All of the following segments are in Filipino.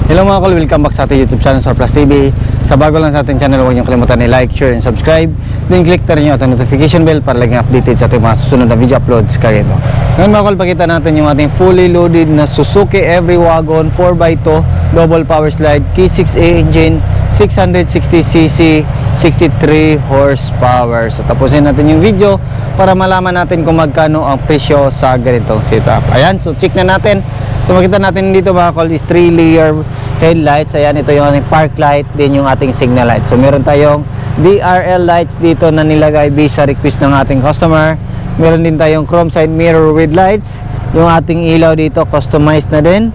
Hello mga kol, welcome back sa ating YouTube channel, Surplus TV. Sa bago lang sa ating channel, huwag niyo kalimutan i-like, share, and subscribe. Then click na rin yung ating notification bell para laging updated sa ating mga susunod na video uploads kaya ito. Ngayon mga kol, pakita natin yung ating fully loaded na Suzuki Every Wagon 4x2 double power slide K6A engine, 660cc, 63 horsepower. So tapusin natin yung video para malaman natin kung magkano ang presyo sa ganitong setup. Ayan, so check na natin. So makita natin dito mga kol is 3-layer headlights. Ayan, ito yung ating park light, din yung ating signal light. So meron tayong DRL lights dito na nilagay based sa request ng ating customer. Meron din tayong chrome side mirror with lights. Yung ating ilaw dito customized na din.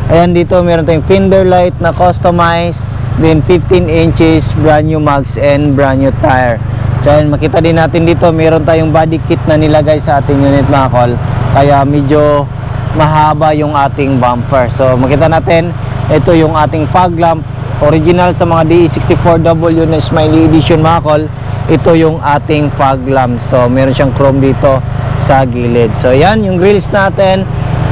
Ayan, dito meron tayong fender light na customized. Then 15 inches brand new mags and brand new tire. So ayan, makita din natin dito meron tayong body kit na nilagay sa ating unit mga kol. Kaya medyo mahaba yung ating bumper. So makita natin ito yung ating fog lamp original sa mga DE64W na Smiley edition mga kol. Ito yung ating fog lamp. So meron siyang chrome dito sa gilid. So yan yung grills natin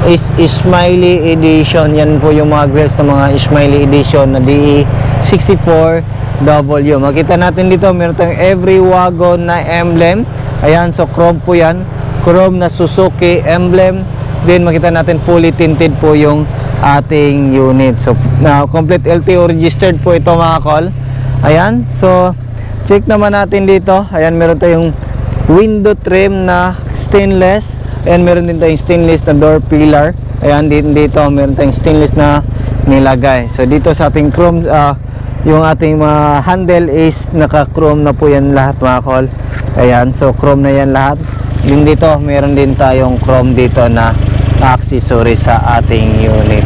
is Smiley edition. Yan po yung mga grills ng mga Smiley edition na DE64W. Makita natin dito meron tayong Every Wagon na emblem. Ayan, so chrome po yan, chrome na Suzuki emblem. Then makita natin fully tinted po yung ating unit. So na complete LTO registered po ito mga kol. Ayan, so check naman natin dito. Ayan, meron tayong window trim na stainless. Ayan, meron din tayong stainless na door pillar. Ayan, dito meron tayong stainless na nilagay. So dito sa ating chrome, yung ating handle is naka chrome na po yan lahat mga kol. Ayan, so chrome na yan lahat. Yung dito meron din tayong chrome dito na accessory sa ating unit.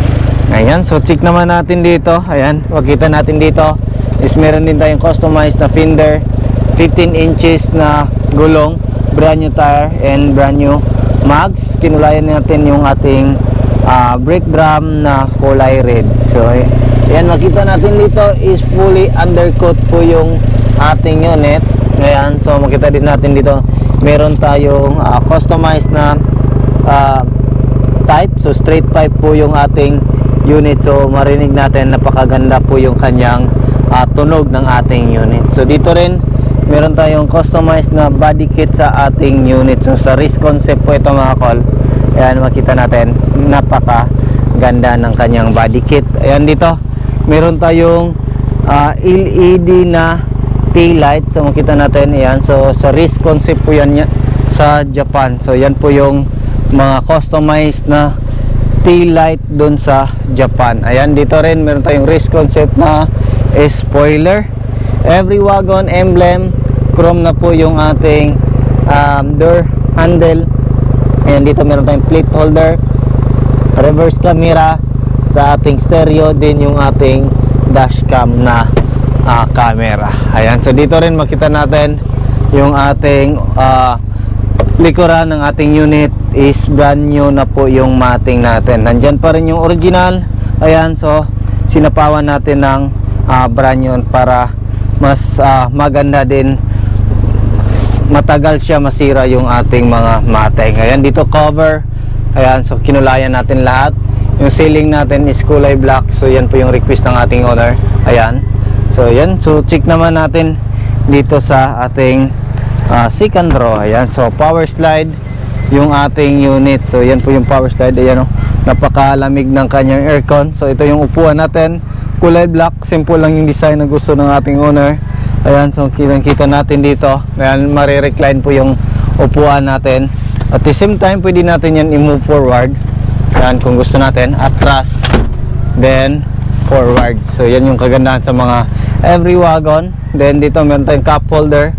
Ayan, so check naman natin dito. Ayan, makita natin dito is meron din tayong customized na fender, 15 inches na gulong, brand new tire and brand new mags. Kinulayan natin yung ating brake drum na kulay red. So ayan, makita natin dito is fully undercoat po yung ating unit. Ayan, so makita din natin dito meron tayong customized na type. So straight pipe po yung ating unit. So marinig natin napakaganda po yung kanyang tunog ng ating unit. So dito rin meron tayong customized na body kit sa ating unit. So sa wrist concept po ito mga kol. Ayan, makita natin napakaganda ng kanyang body kit. Ayan, dito meron tayong LED na tail light. So makita natin, ayan, so sa wrist concept po yan sa Japan. So yan po yung mga customized na tail light dun sa Japan. Ayan, dito rin meron tayong wrist concept na spoiler, Every Wagon emblem, chrome na po yung ating door handle. Ayan, dito meron tayong plate holder, reverse camera sa ating stereo, din yung ating dashcam na camera. Ayan, so dito rin makita natin yung ating likuran ng ating unit is brand new na po yung mating natin. Nandyan pa rin yung original. Ayan, so sinapawan natin ng brand new para mas maganda din, matagal siya masira yung ating mga mating. Ayan, dito cover. Ayan, so kinulayan natin lahat. Yung ceiling natin is kulay black. So yan po yung request ng ating owner. Ayan, so yan, so check naman natin dito sa ating second row. Ayan, so power slide yung ating unit. So yan po yung power slide. Ayan, napakalamig ng kanyang aircon. So ito yung upuan natin, kulay black, simple lang yung design na gusto ng ating owner. Ayan, so kita natin dito. Ayan, marirecline po yung upuan natin. At the same time pwede natin yan i-move forward. Ayan, kung gusto natin, atras then forward. So yan yung kagandahan sa mga Every Wagon. Then dito meron tayong cup holder.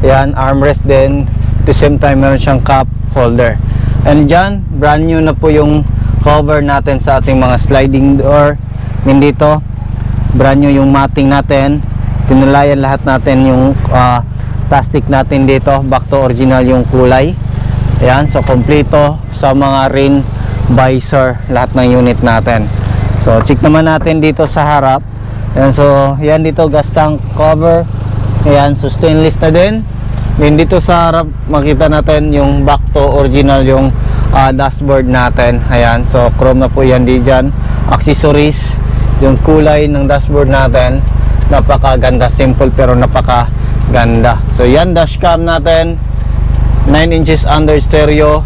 Ayan, armrest din. At the same time meron siyang cup holder. And dyan, brand new na po yung cover natin sa ating mga sliding door. Then dito, brand new yung mating natin. Tinulayan lahat natin yung plastic natin dito. Back to original yung kulay. Ayan, so kompleto sa mga rain visor lahat ng unit natin. So check naman natin dito sa harap. Ayan, so yan dito gas tank cover. Ayan, so stainless na din. Then dito sa harap makita natin yung back to original yung dashboard natin. Ayan, so chrome na po yan di dyan. Accessories yung kulay ng dashboard natin, napakaganda, simple pero napakaganda. So yan, dashcam natin, 9 inches under stereo,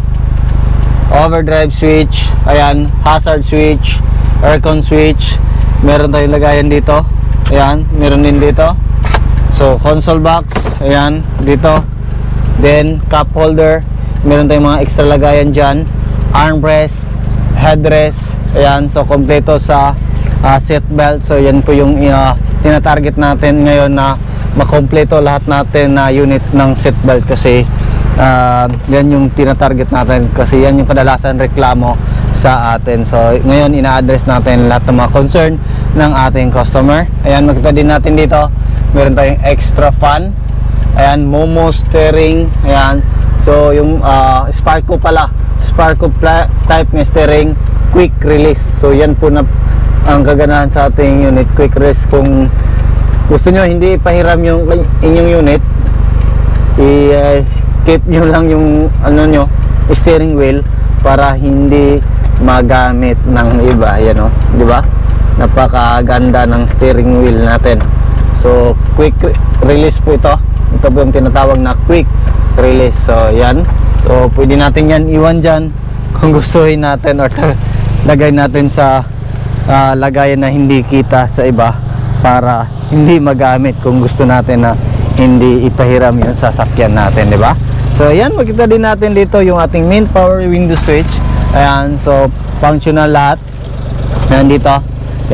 overdrive switch, ayan, hazard switch, aircon switch, meron tayong lagayan dito, ayan, meron din dito. So console box, ayan, dito, then cup holder, meron tayong mga extra lagayan dyan, armrest, headrest, ayan, so kompleto sa seat belt. So yan po yung tinatarget natin ngayon, na makompleto lahat natin na unit ng seat belt, kasi yan yung tinatarget natin, kasi yan yung kadalasan reklamo sa atin. So ngayon ina-address natin lahat ng mga concern ng ating customer. Ayan, makita din natin dito, meron tayong extra fan, ayan, Momo steering, ayan. So yung Sparco pala, Sparco type ng steering, quick release. So yan po na ang kaganahan sa ating unit, quick release. Kung gusto nyo hindi ipahiram yung inyong unit, keep nyo lang yung steering wheel para hindi magamit ng iba. Yan, di ba? Napakaganda ng steering wheel natin. So quick release po ito. Ito po yung tinatawag na quick release. So yan, so pwede natin yan iwan dyan kung gustuhin natin, or lagay natin sa lagayan na hindi kita sa iba, para hindi magamit kung gusto natin na hindi ipahiram yung sasakyan natin, di ba? So ayan, makita din natin dito yung ating main power window switch. Ayan, so functional lahat. Ayan dito,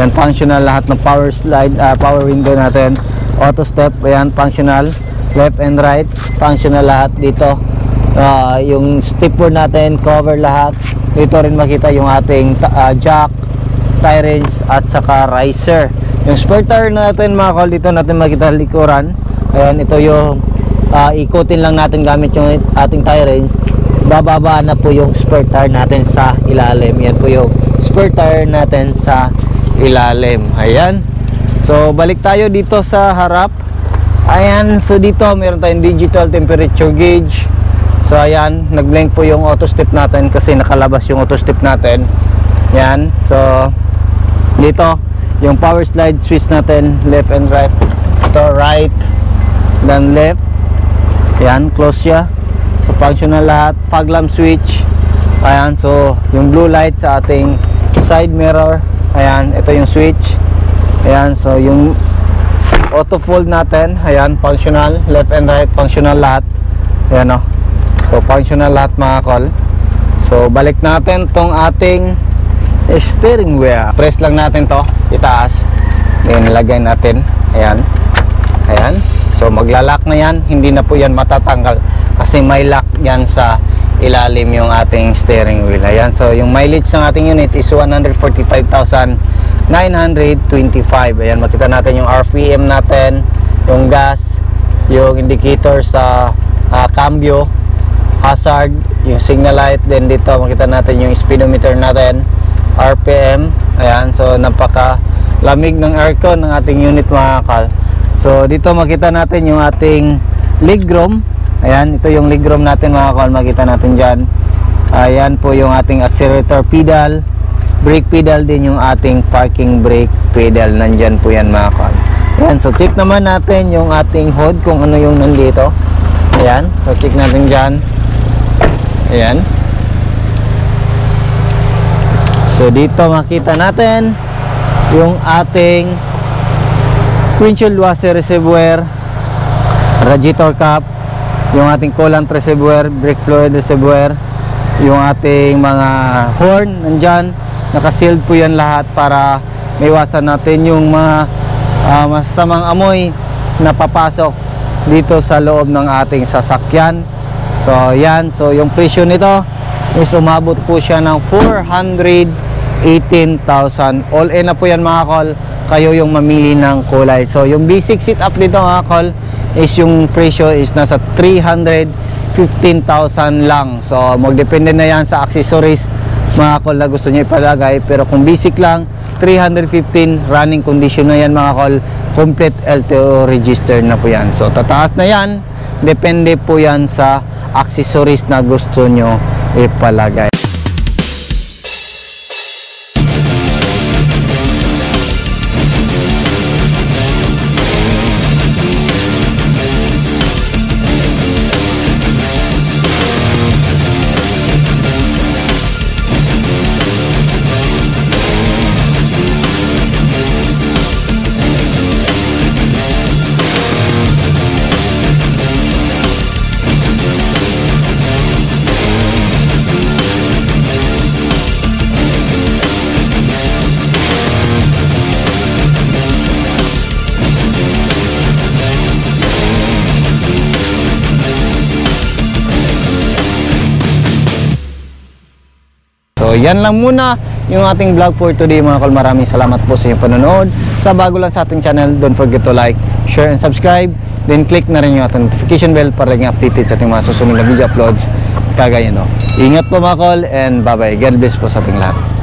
yan, functional lahat ng power slide, power window natin. Auto step, ayan, functional. Left and right, functional lahat dito. Yung stepboard natin, cover lahat. Dito rin makita yung ating jack, tie wrench, at saka riser. Yung spare tire natin mga kol, dito natin makita likuran. Ayan, ito yung ikutin lang natin gamit yung ating tie wrench. Bababa na po yung spare tire natin sa ilalim. Yan po yung spare tire natin sa ilalim. Ayan, so balik tayo dito sa harap. Ayan, so dito meron tayong digital temperature gauge. So ayan, nag-blink po yung auto step natin kasi nakalabas yung auto step natin. Yan, so dito yung power slide switch natin, left and right. Ito right, then left. Yan, close siya. So functional lahat. Fog lamp switch. Ayan, so yung blue light sa ating side mirror. Ayan, ito yung switch. Ayan, so yung auto fold natin, ayan, functional, left and right, functional lahat. Ayan, so functional lahat mga kol. So balik natin tong ating steering wheel. Press lang natin to itaas, then lagay natin. Ayan, ayan, so maglalak na yan, hindi na po yan matatanggal kasi may lock yan sa ilalim yung ating steering wheel. Ayan, so yung mileage ng ating unit is 145,925. Ayan, makita natin yung RPM natin, yung gas, yung indicator sa cambio, hazard, yung signal light. Then dito makita natin yung speedometer natin, RPM. Ayan, so napaka lamig ng aircon ng ating unit mga kal. So dito makita natin yung ating legroom. Ayan, ito yung legroom natin mga kal, makita natin dyan. Ayan po yung ating accelerator pedal, brake pedal, din yung ating parking brake pedal, nandyan po yan mga kal. Ayan, so check naman natin yung ating hood kung ano yung nandito. Ayan, so check natin dyan. Ayan, so dito makita natin yung ating windshield washer reservoir, radiator cap, yung ating coolant reservoir, brake fluid reservoir, yung ating mga horn nandyan, naka-sealed po yan lahat para maiwasan natin yung mga masasamang amoy na papasok dito sa loob ng ating sasakyan. So yan, so yung presyo nito is umabot po siya ng 418,000. All in na po yan mga kol, kayo yung mamili ng kulay. So yung basic setup dito mga kol is yung presyo is nasa 315,000 lang. So magdepende na yan sa accessories mga kol na gusto nyo ipalagay, pero kung basic lang 315, running condition na yan mga kol, complete LTO register na po yan. So tataas na yan, depende po yan sa accessories na gusto nyo ipalagay. yan lang muna yung ating vlog for today mga kol. Maraming salamat po sa inyong panonood. Sa bago lang sa ating channel, don't forget to like, share, and subscribe. Then click na rin yung ating notification bell para laging updated sa ating mga susunod na video uploads. Kagaya no. Ingat po mga kol and bye bye. God bless po sa ating lahat.